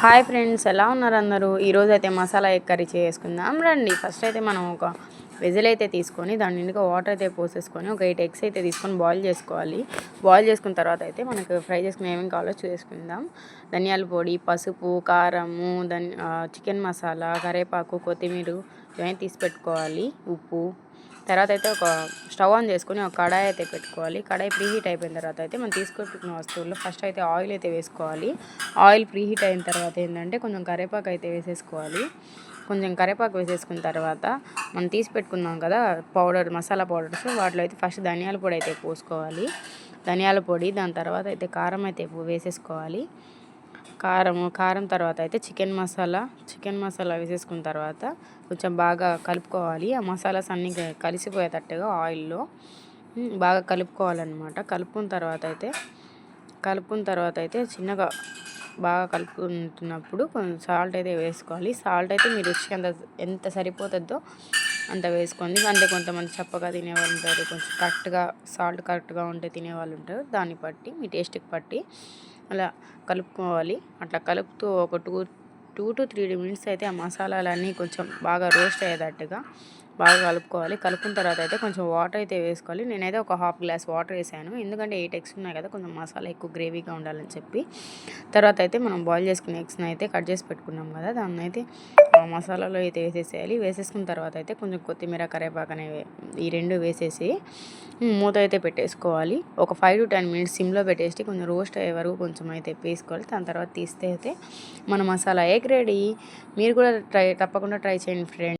Hi friends, ఎలా ఉన్నారు అందరూ? ఈరోజు అయితే మసాలా ఎగ్ కర్రీ చేసుకుందాం రండి. ఫస్ట్ అయితే మనం ఒక వెజిల్ అయితే తీసుకొని దాని నిండుగా వాటర్ అయితే పోసేసుకొని ఒక 8 ఎగ్స్ అయితే తీసుకొని బాయిల్ చేసుకోవాలి. బాయిల్ చేసుకున్న తర్వాత అయితే మనకు ఫ్రై చేసుకుని ఏమేమి కావాలో చేసుకుందాం. ధనియాల పొడి, పసుపు, కారము, చికెన్ మసాలా, కరివేపాకు, కొత్తిమీర ఇవన్నీ తీసి పెట్టుకోవాలి. ఉప్పు. తర్వాత అయితే ఒక స్టవ్ ఆన్ చేసుకొని ఒక కడాయి అయితే పెట్టుకోవాలి. కడాయి ప్రీహీట్ అయిపోయిన తర్వాత అయితే మనం తీసుకొట్టుకున్న వస్తువుల్లో ఫస్ట్ అయితే ఆయిల్ అయితే వేసుకోవాలి. ఆయిల్ ప్రీహీట్ అయిన తర్వాత ఏంటంటే కొంచెం కరివేపాకు అయితే వేసేసుకోవాలి. కొంచెం కరివేపాకు వేసేసుకున్న తర్వాత మనం తీసి పెట్టుకున్నాం కదా మసాలా పౌడర్స్, వాటిలో అయితే ఫస్ట్ ధనియాల పొడి అయితే పోసుకోవాలి. ధనియాల పొడి, దాని తర్వాత అయితే కారం అయితే వేసేసుకోవాలి. కారం తర్వాత అయితే చికెన్ మసాలా వేసేసుకున్న తర్వాత కొంచెం బాగా కలుపుకోవాలి. ఆ మసాలాస్ అన్నీ కలిసిపోయేటట్టుగా ఆయిల్లో బాగా కలుపుకోవాలన్నమాట. కలుపుకున్న తర్వాత అయితే చిన్నగా బాగా కలుపుకుంటున్నప్పుడు కొంచెం సాల్ట్ అయితే వేసుకోవాలి. సాల్ట్ అయితే మీ రుచికి ఎంత సరిపోతుందో అంత వేసుకోండి. అంటే కొంతమంది చప్పగా తినేవాళ్ళు ఉంటారు, కొంచెం సాల్ట్ కరెక్ట్గా ఉంటే తినేవాళ్ళు ఉంటారు. దాన్ని బట్టి మీ టేస్ట్కి బట్టి అలా కలుపుకోవాలి. అట్లా కలుపుతూ ఒక 2 to 3 మినిట్స్ అయితే ఆ మసాలాలన్నీ కొంచెం బాగా రోస్ట్ అయ్యేటట్టుగా బాగా కలుపుకోవాలి. కలుపుకున్న తర్వాత అయితే కొంచెం వాటర్ అయితే వేసుకోవాలి. నేనైతే ఒక హాఫ్ గ్లాస్ వాటర్ వేసాను, ఎందుకంటే 8 ఎగ్స్ ఉన్నాయి కదా, కొంచెం మసాలా ఎక్కువ గ్రేవీగా ఉండాలని చెప్పి. తర్వాత అయితే మనం బాయిల్ చేసుకున్న ఎగ్స్ని అయితే కట్ చేసి పెట్టుకున్నాం కదా, దాన్ని అయితే ఆ మసాలాలో అయితే వేసేసేయాలి. వేసేసుకున్న తర్వాత అయితే కొంచెం కొత్తిమీర, కరివేపాకు అనేవి ఈ రెండు వేసేసి మూత అయితే పెట్టేసుకోవాలి. ఒక 5 to 10 మినిట్స్ సిమ్లో పెట్టేసి కొంచెం రోస్ట్ అయ్యే వరకు కొంచెం అయితే వేసుకోవాలి. దాని తర్వాత తీస్తే అయితే మన మసాలా ఎగ్ రెడీ. మీరు కూడా తప్పకుండా ట్రై చేయండి ఫ్రెండ్స్.